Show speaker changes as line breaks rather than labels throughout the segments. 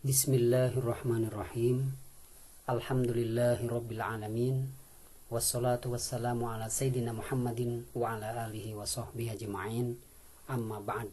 Bismillahirrahmanirrahim. Alhamdulillahirabbil alamin. Wassalatu wassalamu ala sayyidina Muhammadin wa ala alihi wa sahbihi ajma'in. Amma ba'd.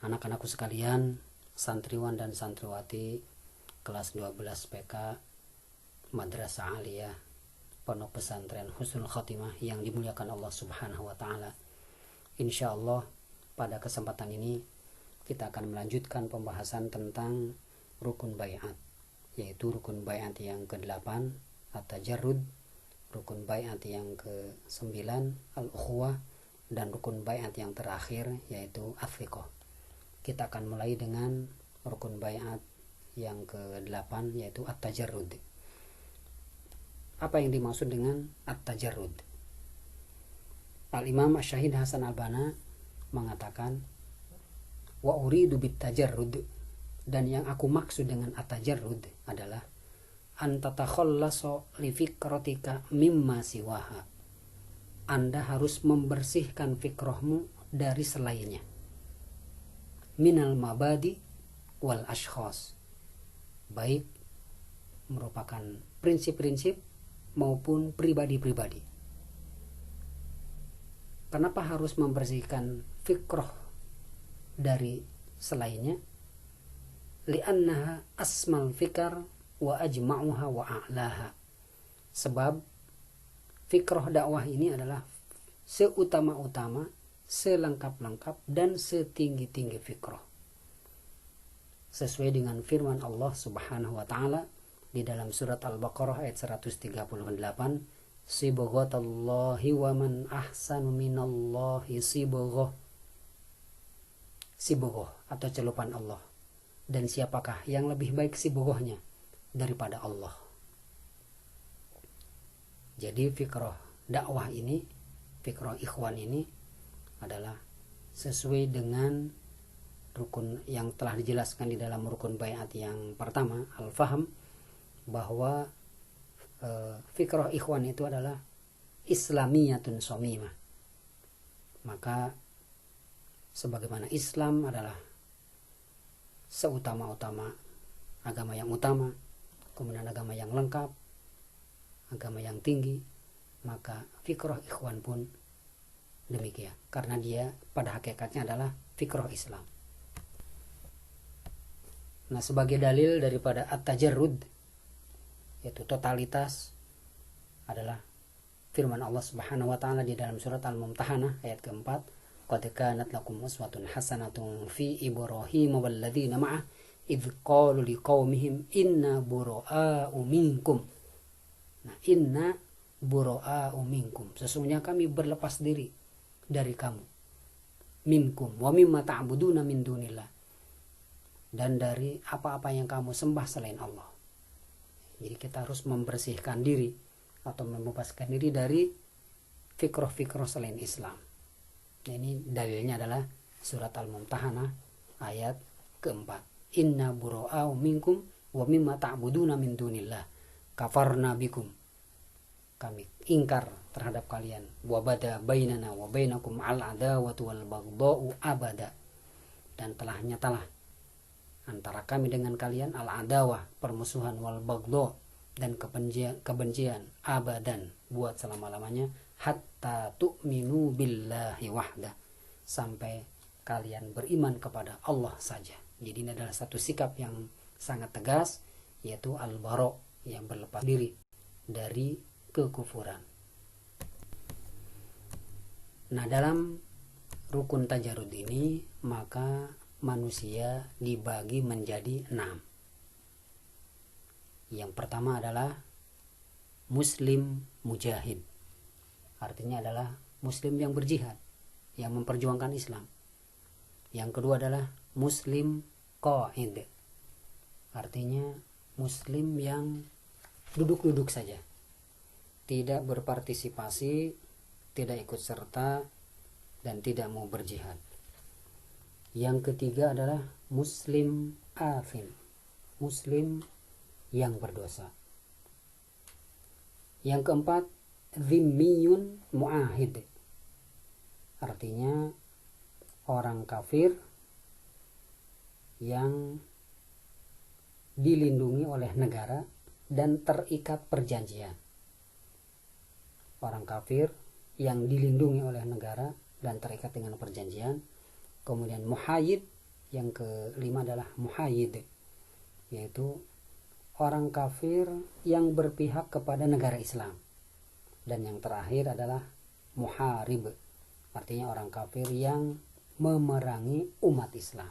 Anak-anakku sekalian, santriwan dan santriwati kelas 12 PK Madrasah Aliyah Pondok Pesantren Husnul Khotimah yang dimuliakan Allah Subhanahu wa taala. Insyaallah pada kesempatan ini kita akan melanjutkan pembahasan tentang rukun baiat, yaitu rukun baiat yang ke-8 at-tajarrud, rukun baiat yang ke-9 al-ukhuwah, dan rukun baiat yang terakhir yaitu afiqah. Kita akan mulai dengan rukun baiat yang ke-8 yaitu at-tajarrud. Apa yang dimaksud dengan at-tajarrud? Al-Imam Asy-Syahid Hasan Al-Banna mengatakan, wa uridu bit tajarrud, dan yang aku maksud dengan at-tajarrud adalah an tatakhallasa li fikratika mimma siwaha. Anda harus membersihkan fikrahmu dari selainnya, minal mabadi wal ashkhas, baik merupakan prinsip-prinsip maupun pribadi-pribadi. Kenapa harus membersihkan fikrah dari selainnya? Li'annaha asmal fikar wa ajma'uha wa a'laha. Sebab fikrah dakwah ini adalah seutama-utama, selengkap-lengkap, dan setinggi-tinggi fikrah. Sesuai dengan firman Allah Subhanahu wa taala di dalam surat Al-Baqarah ayat 138, sibghatallahi wa man ahsanu minallahi sibghah. Sibghah atau celupan Allah, dan siapakah yang lebih baik sibghahnya daripada Allah. Jadi fikrah dakwah ini, fikrah ikhwan ini adalah sesuai dengan rukun yang telah dijelaskan di dalam rukun baiat yang pertama, al-faham, bahwa fikrah ikhwan itu adalah islamiyatun shamimah. Maka sebagaimana Islam adalah seutama-utama agama yang utama, kemudian agama yang lengkap, agama yang tinggi, maka fikrah ikhwan pun demikian, karena dia pada hakikatnya adalah fikrah Islam. Nah, sebagai dalil daripada at-tajarrud, yaitu totalitas, adalah firman Allah Subhanahu wa taala di dalam surat Al-Mumtahanah ayat keempat, qad kanat lakum uswatun hasanatun fi Ibrahim wal ladzina ma'ah idz qalu liqaumihim inna bura'a'u minkum. Nah, inna bura'a'u minkum, sesungguhnya kami berlepas diri dari kamu, minkum wa mimma ta'buduna min dunillah, dan dari apa-apa yang kamu sembah selain Allah. Jadi kita harus membersihkan diri atau membebaskan diri dari fikrah-fikrah selain Islam. Ini dalilnya adalah surat Al-Mumtahanah ayat keempat, inna bura'a'u minkum wa mimma ta'buduna min dunillah kafarna bikum, kami ingkar terhadap kalian, wa bada bainana wa bainakum al-adawatu wal baghdha'u abada, dan telah nyatalah antara kami dengan kalian al-adawah, permusuhan, wal baghdha, dan kebencian abadan, buat selama-lamanya, hatta tu'minu billahi wahda, sampai kalian beriman kepada Allah saja. Jadi ini adalah satu sikap yang sangat tegas, yaitu al-bara', yang berlepas diri dari kekufuran. Nah, dalam rukun tajarrud ini maka manusia dibagi menjadi 6. Yang pertama adalah muslim mujahid, artinya adalah muslim yang berjihad, yang memperjuangkan Islam. Yang kedua adalah muslim qa'id, artinya muslim yang duduk-duduk saja, tidak berpartisipasi, tidak ikut serta, dan tidak mau berjihad. Yang ketiga adalah muslim afin, muslim yang berdosa. Yang keempat, zimmiyun mu'ahid, artinya orang kafir yang dilindungi oleh negara dan terikat perjanjian. Orang kafir yang dilindungi oleh negara dan terikat dengan perjanjian. Kemudian muhayyid, yang kelima adalah muhayyid, yaitu orang kafir yang berpihak kepada negara Islam. Dan yang terakhir adalah muharib, artinya orang kafir yang memerangi umat Islam.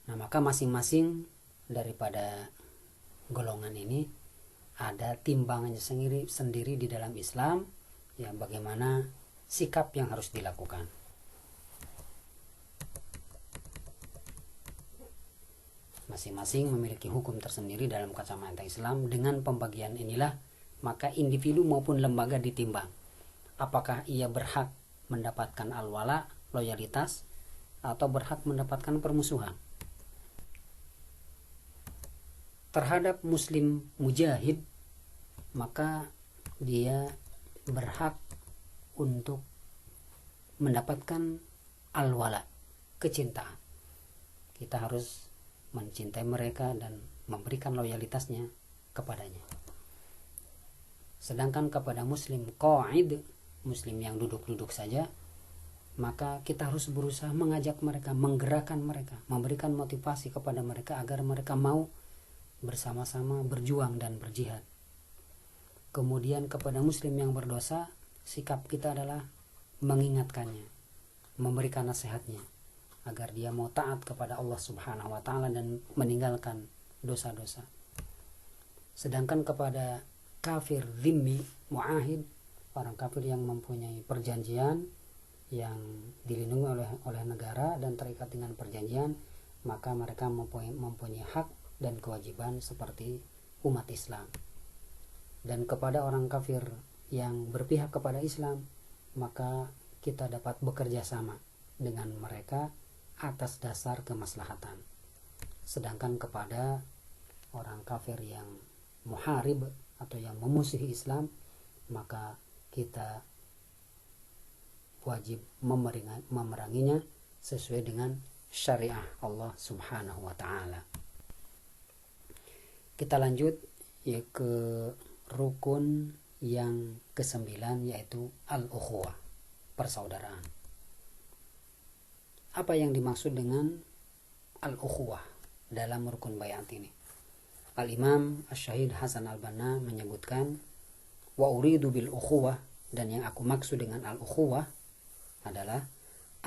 Nah, maka masing-masing daripada golongan ini ada timbangannya sendiri di dalam Islam, ya, bagaimana sikap yang harus dilakukan. Masing-masing memiliki hukum tersendiri dalam kacamata Islam. Dengan pembagian inilah maka individu maupun lembaga ditimbang. Apakah ia berhak mendapatkan al-wala, loyalitas, atau berhak mendapatkan permusuhan. Terhadap muslim mujahid, maka dia berhak untuk mendapatkan al-wala, kecintaan. Kita harus mencintai mereka dan memberikan loyalitasnya kepadanya. Sedangkan kepada muslim qa'id, muslim yang duduk-duduk saja, maka kita harus berusaha mengajak mereka, menggerakkan mereka, memberikan motivasi kepada mereka agar mereka mau bersama-sama berjuang dan berjihad. Kemudian kepada muslim yang berdosa, sikap kita adalah mengingatkannya, memberikan nasihatnya agar dia mau taat kepada Allah Subhanahu wa taala dan meninggalkan dosa-dosa. Sedangkan kepada kafir zimmi muahid, orang kafir yang mempunyai perjanjian, yang dilindungi oleh negara dan terikat dengan perjanjian, maka mereka mempunyai hak dan kewajiban seperti umat Islam. Dan kepada orang kafir yang berpihak kepada Islam, maka kita dapat bekerja sama dengan mereka atas dasar kemaslahatan. Sedangkan kepada orang kafir yang muharib atau yang memusuhi Islam, maka kita wajib memeranginya sesuai dengan syariah Allah Subhanahu wa taala. Kita lanjut ya ke rukun yang ke-9, yaitu al-ukhuwah, persaudaraan. Apa yang dimaksud dengan al-ukhuwah dalam rukun baiat ini? Al-Imam Asy-Syahid Hasan Al-Banna menyebutkan, wa uridu bil ukhuwah, dan yang aku maksud dengan al-ukhuwah adalah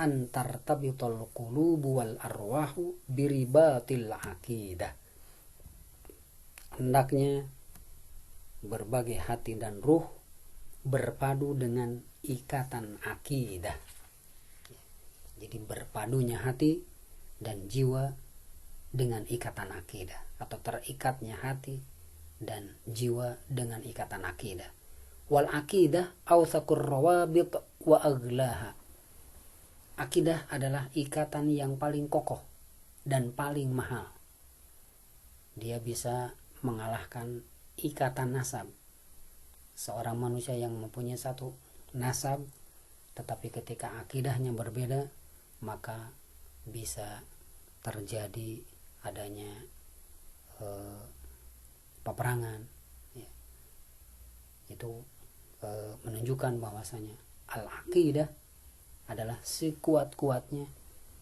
antar tabitul qulubu wal arwahu biribatil aqidah. Hendaknya berbagai hati dan ruh berpadu dengan ikatan akidah. Jadi berpadunya hati dan jiwa dengan ikatan akidah, atau terikatnya hati dan jiwa dengan ikatan akidah. Wal akidah awthaqur rawabit wa aglaha. Akidah adalah ikatan yang paling kokoh dan paling mahal. Dia bisa mengalahkan ikatan nasab. Seorang manusia yang mempunyai satu nasab, tetapi ketika akidahnya berbeda, maka bisa terjadi adanya peperangan, ya. Itu menunjukkan bahwasanya al-aqidah adalah sekuat-kuatnya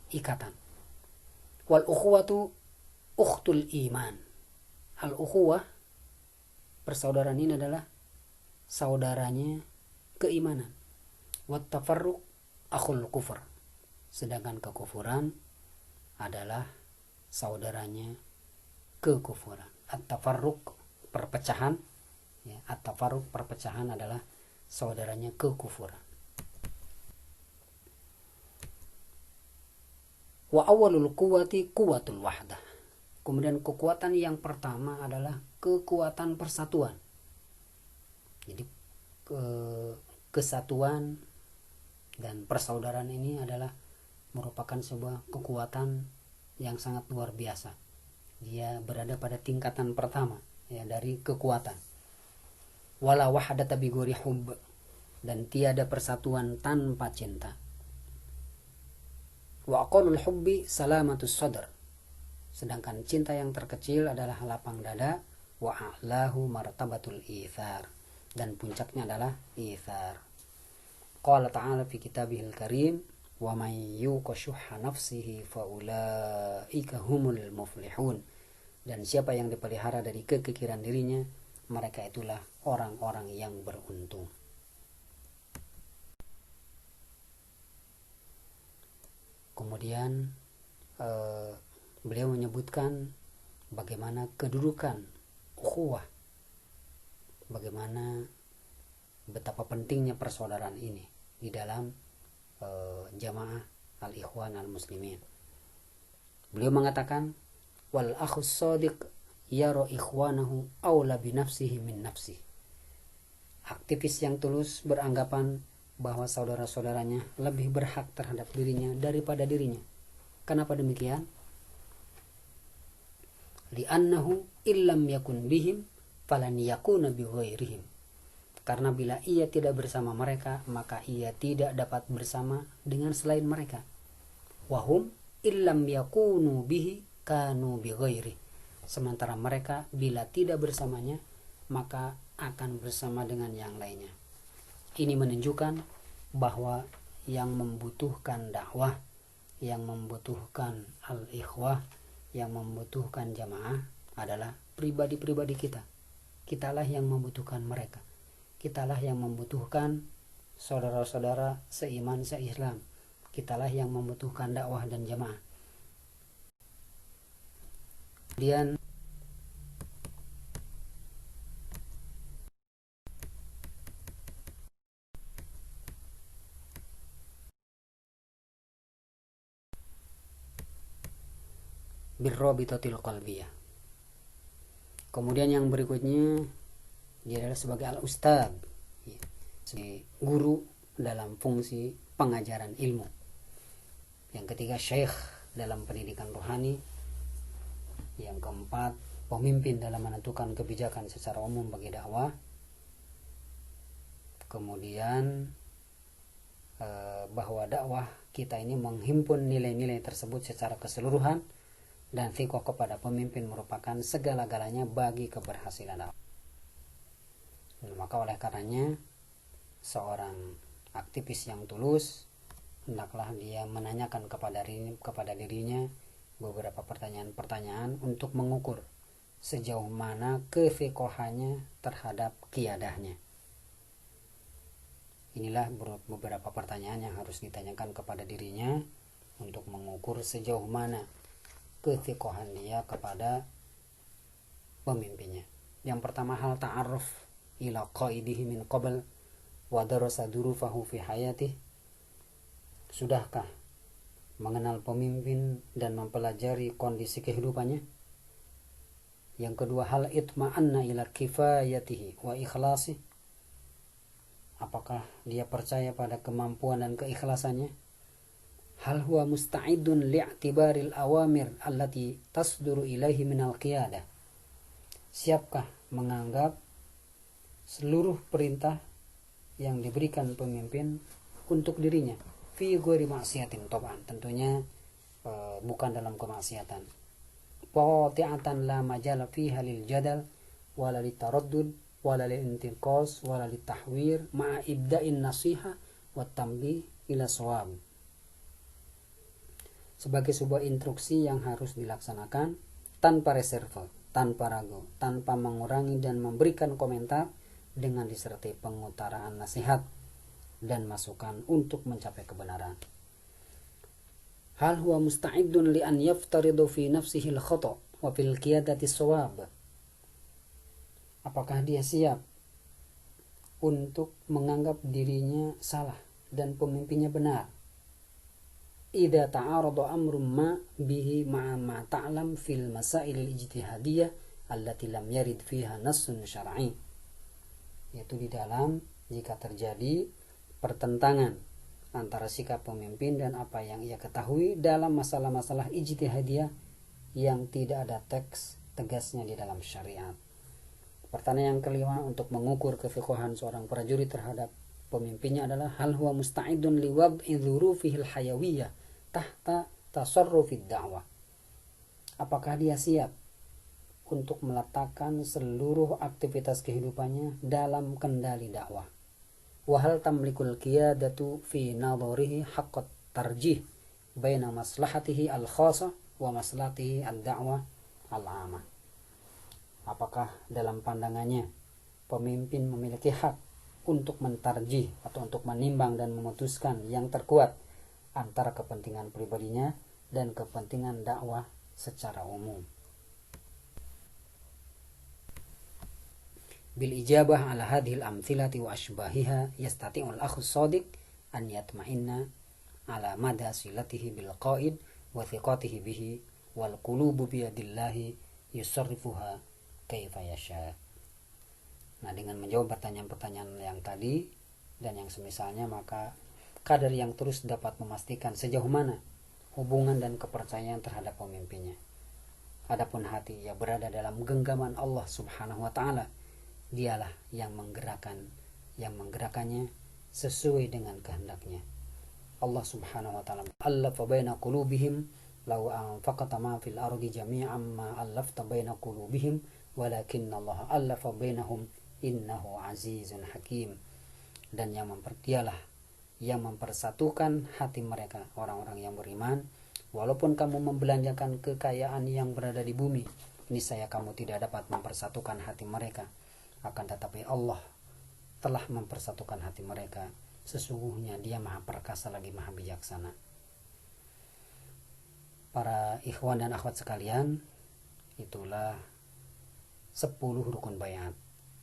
ikatan. Wal ukhuwatu ukhtul iman. Al-ukhuwah, persaudaraan ini adalah saudaranya keimanan. Wat tafarruq akhul kufur. Sedangkan kekufuran adalah saudaranya kekufuran. At-tafarruq, perpecahan, ya, at-tafarruq, perpecahan adalah saudaranya kekufuran. Wa awwalul quwwati quwwatul wahdah. Kemudian kekuatan yang pertama adalah kekuatan persatuan. Jadi kesatuan dan persaudaraan ini adalah merupakan sebuah kekuatan yang sangat luar biasa. Dia berada pada tingkatan pertama, ya, dari kekuatan. Wala wahdata bi ghairi hubb, dan tiada persatuan tanpa cinta. Wa aqallul hubbi salamatus sadr, Sedangkan cinta yang terkecil adalah lapang dada. Wa a'lahu martabatul ithar, dan puncaknya adalah ithar. Qala ta'ala fi kitabihil karim, wa man yuqa syuhha nafsihi fa ulaika humul muflihun. Dan siapa yang dipelihara dari kekikiran dirinya, mereka itulah orang-orang yang beruntung. Kemudian beliau menyebutkan bagaimana kedudukan ukhuwah, bagaimana betapa pentingnya persaudaraan ini di dalam jamaah al-ikhwan al-muslimin. Beliau mengatakan, wal akhus shadiq yara ikhwanahu aula bi nafsihi min nafsihi. Aktivis yang tulus beranggapan bahwa saudara-saudaranya lebih berhak terhadap dirinya daripada dirinya. Kenapa demikian? Li'annahu illam yakun bihim falan yakuna bi ghairihim. Karena bila ia tidak bersama mereka, maka ia tidak dapat bersama dengan selain mereka. Wahum illam yakunu bihi kanu bi ghairi. Sementara mereka bila tidak bersamanya, maka akan bersama dengan yang lainnya. Ini menunjukkan bahwa yang membutuhkan dakwah, yang membutuhkan al-ikhwah, yang membutuhkan jamaah adalah pribadi-pribadi kita. Kitalah yang membutuhkan mereka. Kitalah yang membutuhkan saudara-saudara seiman seislam. Kitalah yang membutuhkan dakwah dan jamaah. Kemudian birrabitatil qalbiyah. Kemudian yang berikutnya, dia adalah sebagai al-ustad, sebagai guru dalam fungsi pengajaran ilmu. Yang ketiga, syekh dalam pendidikan rohani. Yang keempat, pemimpin dalam menentukan kebijakan secara umum bagi dakwah. Kemudian bahwa dakwah kita ini menghimpun nilai-nilai tersebut secara keseluruhan, dan thiqah kepada pemimpin merupakan segala-galanya bagi keberhasilan dakwah. Maka oleh karenanya, seorang aktivis yang tulus hendaklah dia menanyakan kepada dirinya beberapa pertanyaan-pertanyaan untuk mengukur sejauh mana kethiqahannya terhadap qiyadahnya. Inilah beberapa pertanyaan yang harus ditanyakan kepada dirinya untuk mengukur sejauh mana kethiqahan dia kepada pemimpinnya. Yang pertama, hal ta'arruf ila qaidihi min qabl wa darasa durufahu fi hayatih. Sudahkah mengenal pemimpin dan mempelajari kondisi kehidupannya? Yang kedua, hal itma'anna ila kifayatihi wa ikhlasi. Apakah dia percaya pada kemampuan dan keikhlasannya? Hal huwa musta'idun li'tibaril awamir allati tasduru ilaihi minal qiyadah. Siapkah menganggap seluruh perintah yang diberikan pemimpin untuk dirinya? Fi ghairi maksiatin toban, tentunya bukan dalam kemaksiatan. Qati'atan la majala fiha lil jadal wala litaraddud wala lil intiqas wala litahwir ma'a ibda'in nasiha wat tambih ila shawab. Sebagai sebuah instruksi yang harus dilaksanakan tanpa reserve, tanpa ragu, tanpa mengurangi dan memberikan komentar, dengan disertai pengutaraan nasihat dan masukan untuk mencapai kebenaran. Hal huwa musta'idun li an yaftaridu fi nafsihi al-khata' wa fil qiyadati shawab. Apakah dia siap untuk menganggap dirinya salah dan pemimpinnya benar? Idza ta'arada amrun ma bihi ma'a ma ta'lam fil masail al-ijtihadiyah allati lam yarid fiha nassun syar'i. Yaitu di dalam jika terjadi pertentangan antara sikap pemimpin dan apa yang ia ketahui dalam masalah-masalah ijtihadiyah yang tidak ada teks tegasnya di dalam syariat. Pertanyaan yang kelima untuk mengukur kefiqahan seorang prajurit terhadap pemimpinnya adalah hal huwa musta'idun liwab'i dzurufihil hayawiyah tahta tasarrufid da'wah. Apakah dia siap untuk meletakkan seluruh aktivitas kehidupannya dalam kendali dakwah? Wa hal tamlikul qiyadatu fi nadharihi haqqat tarjih baina maslahatihi al-khassa wa maslahatihi ad-da'wah al-'amah. Apakah dalam pandangannya pemimpin memiliki hak untuk mentarjih atau untuk menimbang dan memutuskan yang terkuat antara kepentingan pribadinya dan kepentingan dakwah secara umum? Bil ijabah ala hadhil amthilati wa ashbahiha yastati'ul akhu shadiq an yatma'inna ala mada silatihi bil qaid wa thiqatihi bihi wal qulubu biyadillahi yusarrifuha kaifa yasha. Nah, dengan menjawab pertanyaan-pertanyaan yang tadi dan yang semisalnya, maka kader yang terus dapat memastikan sejauh mana hubungan dan kepercayaan terhadap pemimpinnya. Adapun hati yang berada dalam genggaman Allah Subhanahu wa taala, dialah yang menggerakkannya sesuai dengan kehendaknya. Allah Subhanahu wa taala allafa baina qulubihim law anfaqta ma fil ardi jami'an ma allafta baina qulubihim walakinna Allah allafa bainahum innahu azizun hakim. Dan yang dialah yang mempersatukan hati mereka, orang-orang yang beriman. Walaupun kamu membelanjakan kekayaan yang berada di bumi, niscaya kamu tidak dapat mempersatukan hati mereka. Akan tetapi Allah telah mempersatukan hati mereka. Sesungguhnya Dia Maha Perkasa lagi Maha Bijaksana. Para ikhwan dan akhwat sekalian, itulah 10 rukun baiat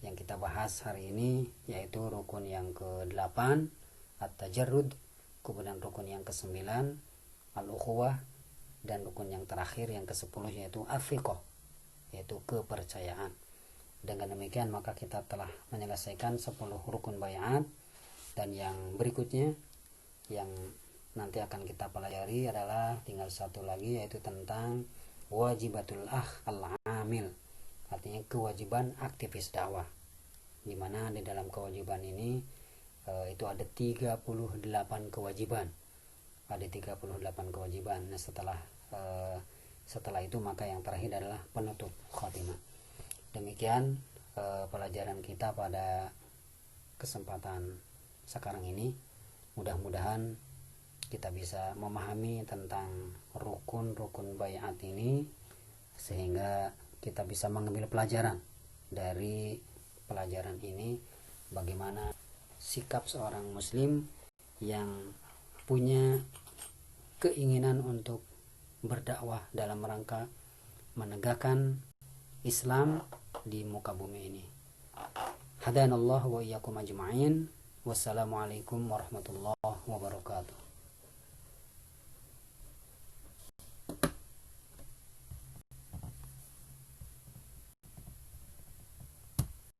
yang kita bahas hari ini, yaitu rukun yang ke-8 at-tajarrud, kemudian rukun yang ke-9 al-ukhuwah, dan rukun yang terakhir yang ke-10 yaitu afiqah, yaitu kepercayaan. Dengan demikian maka kita telah menyelesaikan 10 rukun baiat, dan yang berikutnya yang nanti akan kita pelajari adalah tinggal satu lagi, yaitu tentang wajibatul akh al-amil, artinya kewajiban aktivis dakwah, di mana di dalam kewajiban ini itu ada 38 kewajiban. Ada 38 kewajiban. Nah, setelah itu maka yang terakhir adalah penutup khatimah. Demikian pelajaran kita pada kesempatan sekarang ini. Mudah-mudahan kita bisa memahami tentang rukun-rukun baiat ini, sehingga kita bisa mengambil pelajaran dari pelajaran ini, bagaimana sikap seorang muslim yang punya keinginan untuk berdakwah dalam rangka menegakkan Islam di muka bumi ini. Hadanallahu wa iyyakum ajma'in. Wassalamualaikum warahmatullahi wabarakatuh.